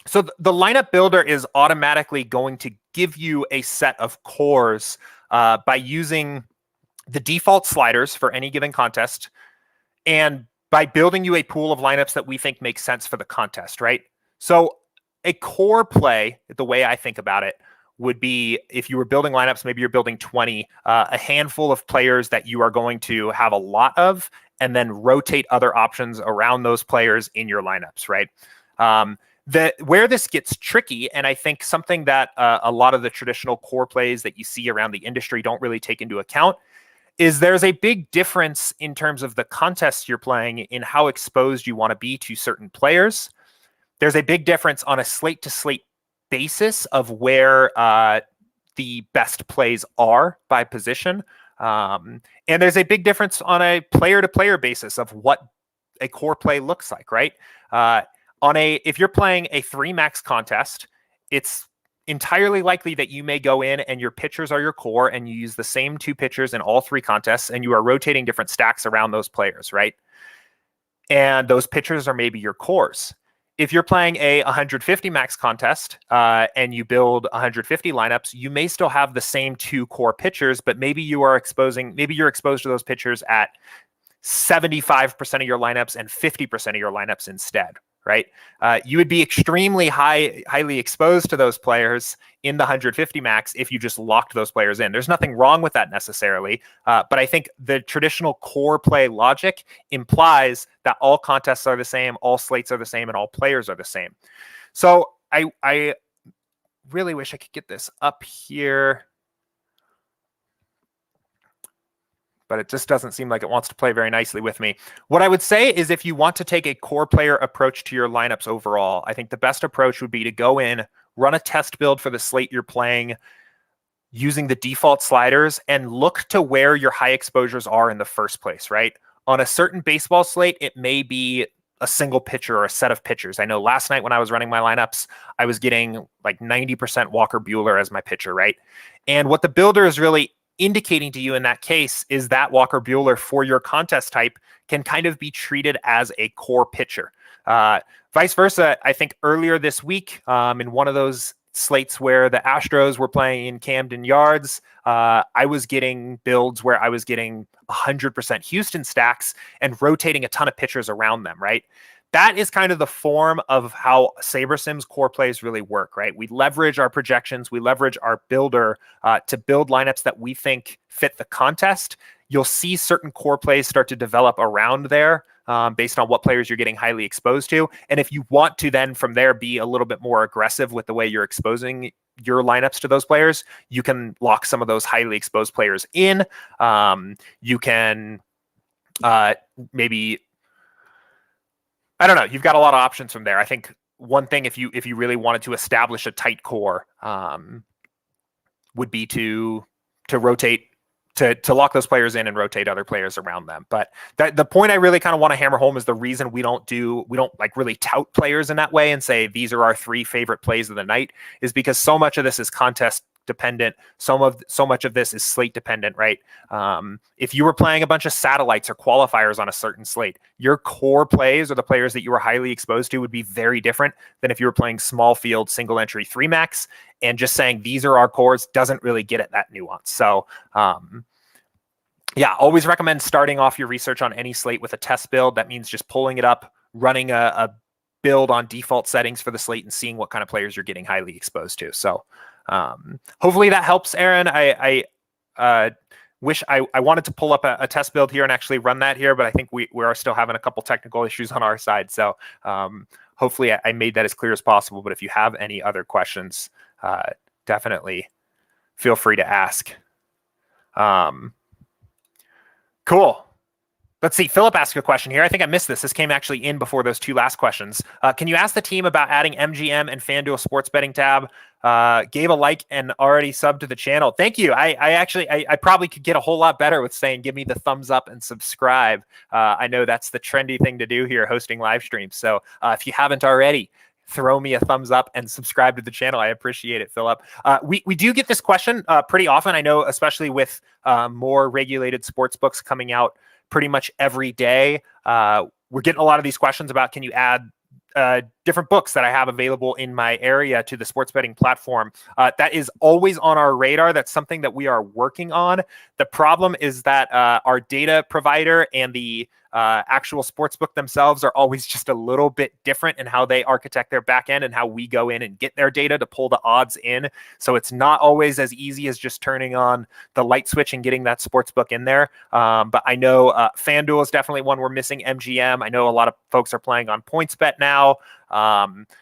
So the lineup builder is automatically going to give you a set of cores by using the default sliders for any given contest and by building you a pool of lineups that we think makes sense for the contest, right? So a core play, the way I think about it, would be if you were building lineups, maybe you're building 20, a handful of players that you are going to have a lot of, and then rotate other options around those players in your lineups, right? Where this gets tricky, and I think something that a lot of the traditional core plays that you see around the industry don't really take into account, is there's a big difference in terms of the contests you're playing in how exposed you want to be to certain players. There's a big difference on a slate-to-slate basis of where the best plays are by position. And there's a big difference on a player-to-player basis of what a core play looks like, right? If you're playing a 3-max contest, it's entirely likely that you may go in and your pitchers are your core and you use the same 2 pitchers in all 3 contests and you are rotating different stacks around those players, right? And those pitchers are maybe your cores. If you're playing a 150 max contest and you build 150 lineups, you may still have the same 2 core pitchers, but maybe you're exposed to those pitchers at 75% of your lineups and 50% of your lineups instead, right? You would be extremely highly exposed to those players in the 150 max if you just locked those players in. There's nothing wrong with that necessarily, but I think the traditional core play logic implies that all contests are the same, all slates are the same, and all players are the same. So I really wish I could get this up here, but it just doesn't seem like it wants to play very nicely with me. What I would say is if you want to take a core player approach to your lineups overall, I think the best approach would be to go in, run a test build for the slate you're playing using the default sliders and look to where your high exposures are in the first place, right? On a certain baseball slate, it may be a single pitcher or a set of pitchers. I know last night when I was running my lineups, I was getting like 90% Walker Buehler as my pitcher, right? And what the builder is really indicating to you in that case is that Walker Buehler for your contest type can kind of be treated as a core pitcher. Vice versa, I think earlier this week in one of those slates where the Astros were playing in Camden Yards, I was getting builds where I was getting 100% Houston stacks and rotating a ton of pitchers around them, right? That is kind of the form of how SaberSim's core plays really work, right? We leverage our projections, we leverage our builder to build lineups that we think fit the contest. You'll see certain core plays start to develop around there. based on what players you're getting highly exposed to. And if you want to then from there be a little bit more aggressive with the way you're exposing your lineups to those players, you can lock some of those highly exposed players in. You can maybe, I don't know, you've got a lot of options from there. I think one thing, if you really wanted to establish a tight core, would be to rotate, to lock those players in and rotate other players around them. But the point I really kind of want to hammer home is the reason we don't like really tout players in that way and say these are our 3 favorite plays of the night is because so much of this is contest dependent. So much of this is slate dependent, right? If you were playing a bunch of satellites or qualifiers on a certain slate, your core plays or the players that you were highly exposed to would be very different than if you were playing small field single entry 3 max, and just saying these are our cores doesn't really get at that nuance. So yeah, always recommend starting off your research on any slate with a test build. That means just pulling it up, running a build on default settings for the slate and seeing what kind of players you're getting highly exposed to. So hopefully that helps, Aaron. I wish I wanted to pull up a test build here and actually run that here, but I think we are still having a couple technical issues on our side. So hopefully I made that as clear as possible. But if you have any other questions, definitely feel free to ask. Cool. Let's see. Philip asked a question here. I think I missed this. This came actually in before those 2 last questions. Can you ask the team about adding MGM and FanDuel sports betting tab? Gave a like and already subbed to the channel. Thank you. I probably could get a whole lot better with saying, give me the thumbs up and subscribe. I know that's the trendy thing to do here, hosting live streams. So if you haven't already, throw me a thumbs up and subscribe to the channel. I appreciate it, Philip. We do get this question pretty often. I know, especially with more regulated sports books coming out pretty much every day. We're getting a lot of these questions about, can you add different books that I have available in my area to the sports betting platform? That is always on our radar. That's something that we are working on. The problem is that our data provider and the actual sportsbook themselves are always just a little bit different in how they architect their backend and how we go in and get their data to pull the odds in. So it's not always as easy as just turning on the light switch and getting that sportsbook in there. But I know FanDuel is definitely one we're missing. MGM. I know a lot of folks are playing on PointsBet now.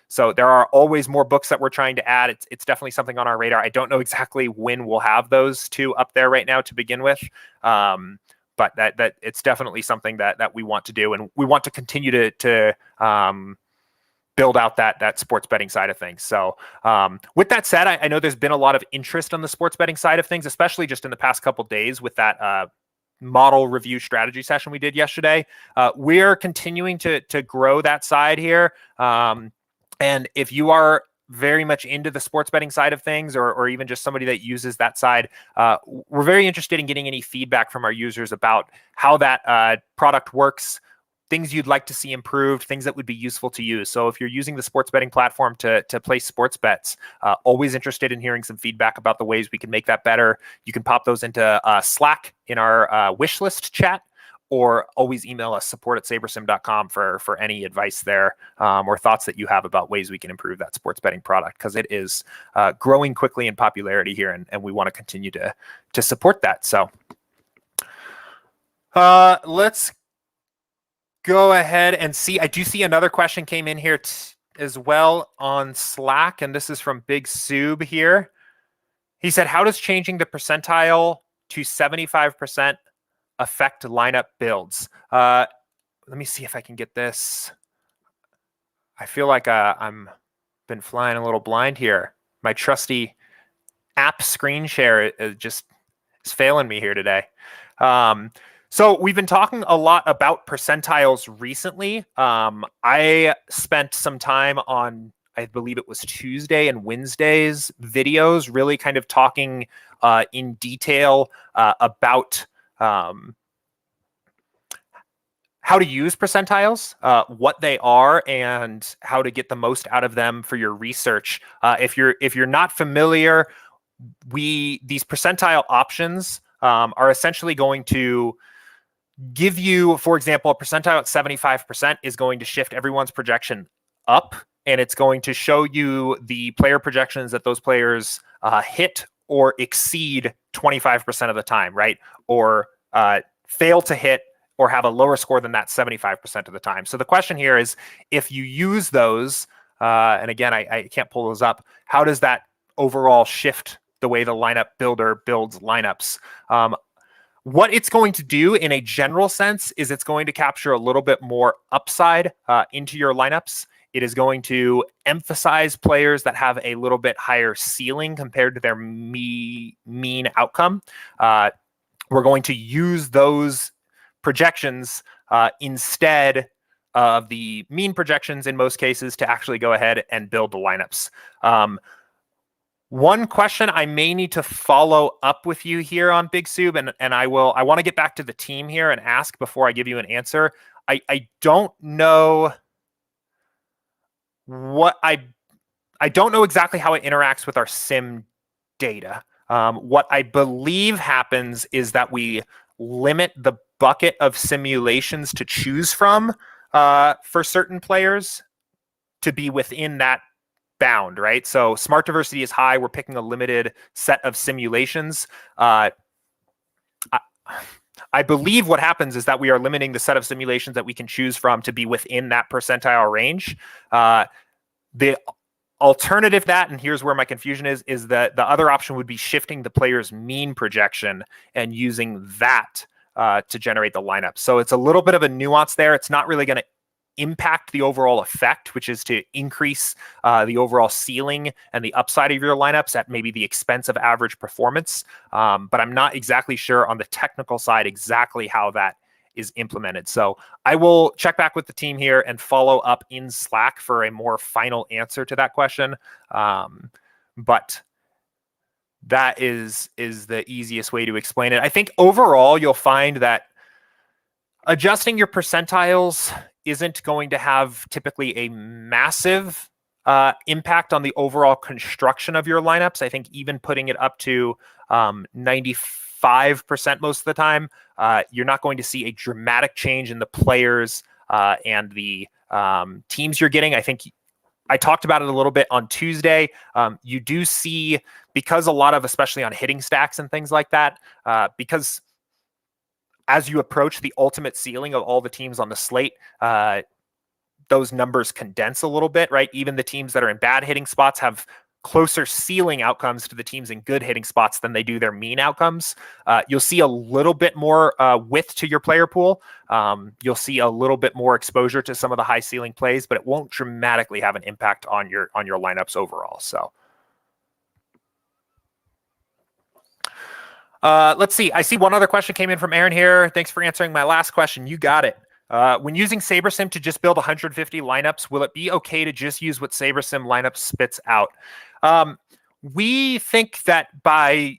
So there are always more books that we're trying to add. It's definitely something on our radar. I don't know exactly when we'll have those 2 up there right now to begin with. But that it's definitely something that we want to do, and we want to continue to build out that sports betting side of things. So with that said, I know there's been a lot of interest on the sports betting side of things, especially just in the past couple of days with that model review strategy session we did yesterday. We're continuing to grow that side here. And if you are very much into the sports betting side of things, or even just somebody that uses that side, we're very interested in getting any feedback from our users about how that product works, things you'd like to see improved, things that would be useful to you. So if you're using the sports betting platform to place sports bets, always interested in hearing some feedback about the ways we can make that better. You can pop those into Slack in our wish list chat, or always email us, support@sabersim.com for any advice there, or thoughts that you have about ways we can improve that sports betting product, because it is growing quickly in popularity here, and we want to continue to support that. So let's go ahead and see. I do see another question came in here as well on Slack, and this is from Big Soob here. He said, how does changing the percentile to 75% affect lineup builds? Let me see if I can get this. I feel like I'm been flying a little blind here. My trusty app screen share is failing me here today. So we've been talking a lot about percentiles recently. I spent some time on, I believe it was Tuesday and Wednesday's videos, really kind of talking in detail about how to use percentiles, what they are, and how to get the most out of them for your research. If you're not familiar, these percentile options are essentially going to give you, for example, a percentile at 75% is going to shift everyone's projection up, and it's going to show you the player projections that those players hit or exceed 25% of the time, right? Or fail to hit or have a lower score than that 75% of the time. So the question here is, if you use those, and again, I can't pull those up, how does that overall shift the way the lineup builder builds lineups? What it's going to do in a general sense is it's going to capture a little bit more upside into your lineups. It is going to emphasize players that have a little bit higher ceiling compared to their mean outcome. We're going to use those projections instead of the mean projections in most cases to actually go ahead and build the lineups. One question I may need to follow up with you here on Big Sub, and I want to get back to the team here and ask before I give you an answer. I don't know I don't know exactly how it interacts with our sim data. What I believe happens is that we limit the bucket of simulations to choose from for certain players to be within that bound, right? So smart diversity is high. We're picking a limited set of simulations. I believe what happens is that we are limiting the set of simulations that we can choose from to be within that percentile range. The alternative to that, and here's where my confusion is that the other option would be shifting the player's mean projection and using that to generate the lineup. So it's a little bit of a nuance there. It's not really going to impact the overall effect, which is to increase the overall ceiling and the upside of your lineups at maybe the expense of average performance. But I'm not exactly sure on the technical side exactly how that is implemented. So I will check back with the team here and follow up in Slack for a more final answer to that question. But that is the easiest way to explain it. I think overall you'll find that adjusting your percentiles isn't going to have typically a massive impact on the overall construction of your lineups. I think even putting it up to 95% most of the time, you're not going to see a dramatic change in the players and the teams you're getting. I think I talked about it a little bit on Tuesday. You do see, because a lot of, especially on hitting stacks and things like that, because as you approach the ultimate ceiling of all the teams on the slate, those numbers condense a little bit, right? Even the teams that are in bad hitting spots have closer ceiling outcomes to the teams in good hitting spots than they do their mean outcomes. You'll see a little bit more width to your player pool. You'll see a little bit more exposure to some of the high ceiling plays, but it won't dramatically have an impact on your lineups overall. So let's see. I see one other question came in from Aaron here. Thanks for answering my last question. You got it. When using SaberSim to just build 150 lineups, will it be okay to just use what SaberSim lineup spits out? We think that by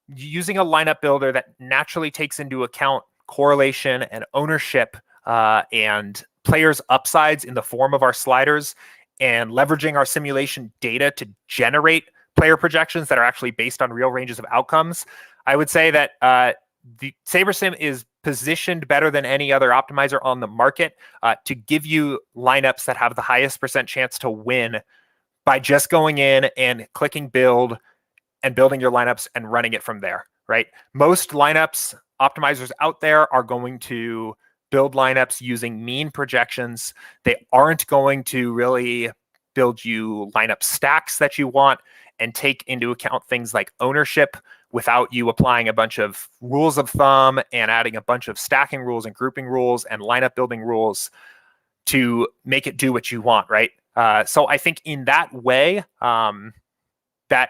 using a lineup builder that naturally takes into account correlation and ownership and players' upsides in the form of our sliders and leveraging our simulation data to generate player projections that are actually based on real ranges of outcomes, I would say that the SaberSim is positioned better than any other optimizer on the market to give you lineups that have the highest percent chance to win by just going in and clicking build and building your lineups and running it from there, right? Most lineups optimizers out there are going to build lineups using mean projections. They aren't going to really build you lineup stacks that you want and take into account things like ownership without you applying a bunch of rules of thumb and adding a bunch of stacking rules and grouping rules and lineup building rules to make it do what you want, right? So I think in that way, that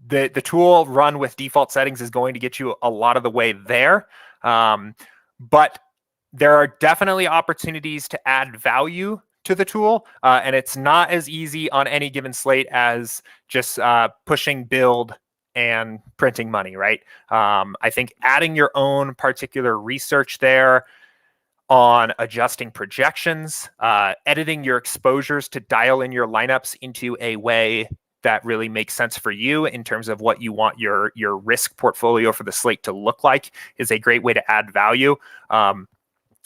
the tool run with default settings is going to get you a lot of the way there. But there are definitely opportunities to add value to the tool, and it's not as easy on any given slate as just pushing build and printing money, right? I think adding your own particular research there on adjusting projections, editing your exposures to dial in your lineups into a way that really makes sense for you in terms of what you want your risk portfolio for the slate to look like is a great way to add value.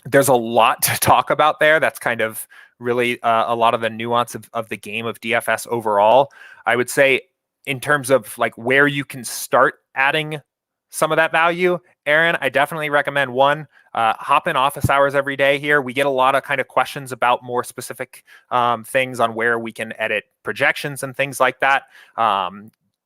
There's a lot to talk about there. That's kind of really a lot of the nuance of the game of DFS overall. I would say in terms of like where you can start adding some of that value, Aaron, I definitely recommend one, hop in office hours every day here. We get a lot of kind of questions about more specific things on where we can edit projections and things like that.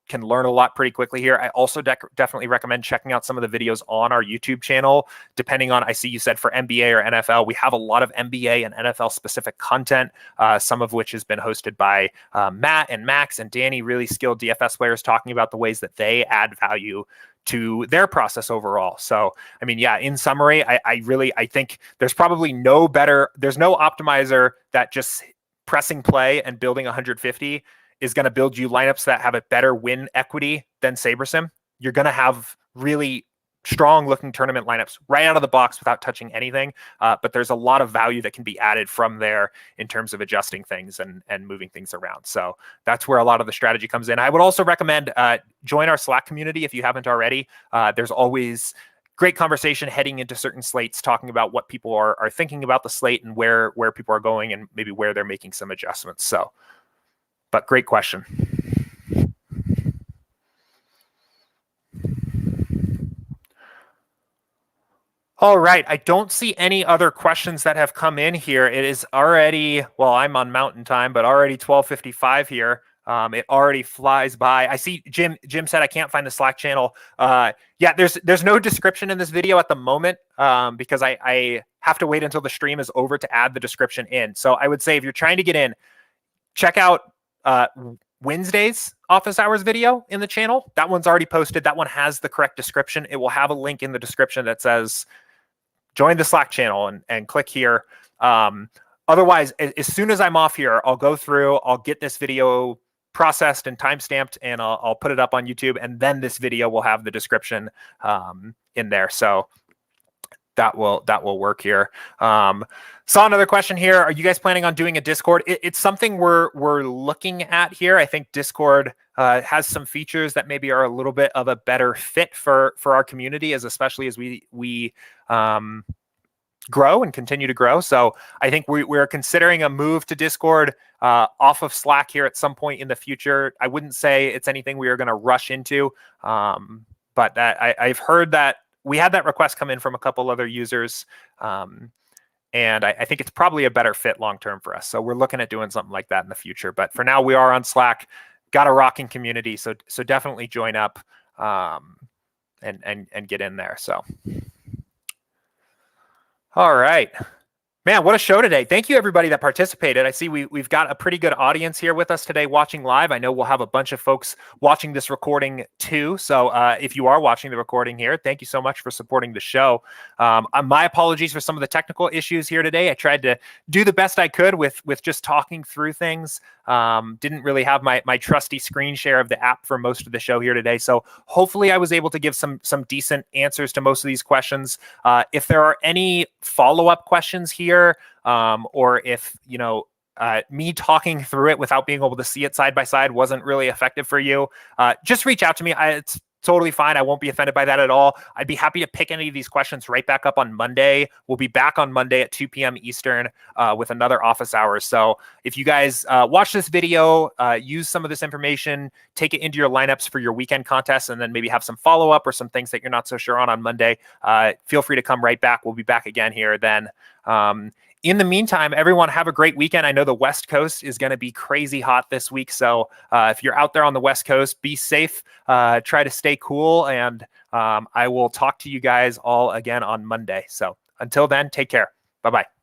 Can learn a lot pretty quickly here. I also definitely recommend checking out some of the videos on our YouTube channel, depending on, I see you said for NBA or NFL, we have a lot of NBA and NFL specific content, some of which has been hosted by Matt and Max and Danny, really skilled DFS players talking about the ways that they add value to their process overall. So, I mean, yeah, in summary, I think there's probably there's no optimizer that just pressing play and building 150 is going to build you lineups that have a better win equity than SaberSim. You're going to have really strong looking tournament lineups right out of the box without touching anything. But there's a lot of value that can be added from there in terms of adjusting things and moving things around. So that's where a lot of the strategy comes in. I would also recommend join our Slack community if you haven't already. There's always great conversation heading into certain slates, talking about what people are thinking about the slate and where people are going and maybe where they're making some adjustments. So, but great question. All right. I don't see any other questions that have come in here. It is already, well, I'm on Mountain Time, but already 12:55 here. It already flies by. I see Jim said I can't find the Slack channel. Yeah, there's no description in this video at the moment because I have to wait until the stream is over to add the description in. So I would say if you're trying to get in, check out Wednesday's office hours video in the channel. That one's already posted. That one has the correct description. It will have a link in the description that says join the Slack channel and click here. Otherwise, as soon as I'm off here, I'll go through, I'll get this video processed and timestamped, and I'll put it up on YouTube, and then this video will have the description in there. So that will work here. Saw another question here. Are you guys planning on doing a Discord? It's something we're looking at here. I think Discord has some features that maybe are a little bit of a better fit for our community, especially as we grow and continue to grow. So I think we're considering a move to Discord off of Slack here at some point in the future. I wouldn't say it's anything we are going to rush into, but that I've heard that we had that request come in from a couple other users, and I think it's probably a better fit long-term for us. So we're looking at doing something like that in the future. But for now, we are on Slack, got a rocking community. So definitely join up and get in there. So, all right. Man, what a show today. Thank you, everybody that participated. I see we've got a pretty good audience here with us today watching live. I know we'll have a bunch of folks watching this recording too. So if you are watching the recording here, thank you so much for supporting the show. My apologies for some of the technical issues here today. I tried to do the best I could with just talking through things. Didn't really have my trusty screen share of the app for most of the show here today. So hopefully I was able to give some decent answers to most of these questions. If there are any follow-up questions here, or if, me talking through it without being able to see it side by side wasn't really effective for you, just reach out to me. It's totally fine. I won't be offended by that at all. I'd be happy to pick any of these questions right back up on Monday. We'll be back on Monday at 2 p.m. Eastern with another office hours. So if you guys watch this video, use some of this information, take it into your lineups for your weekend contests, and then maybe have some follow-up or some things that you're not so sure on Monday, feel free to come right back. We'll be back again here then. In the meantime, everyone have a great weekend. I know the West Coast is going to be crazy hot this week. So if you're out there on the West Coast, be safe, try to stay cool, and I will talk to you guys all again on Monday. So until then, take care. Bye-bye.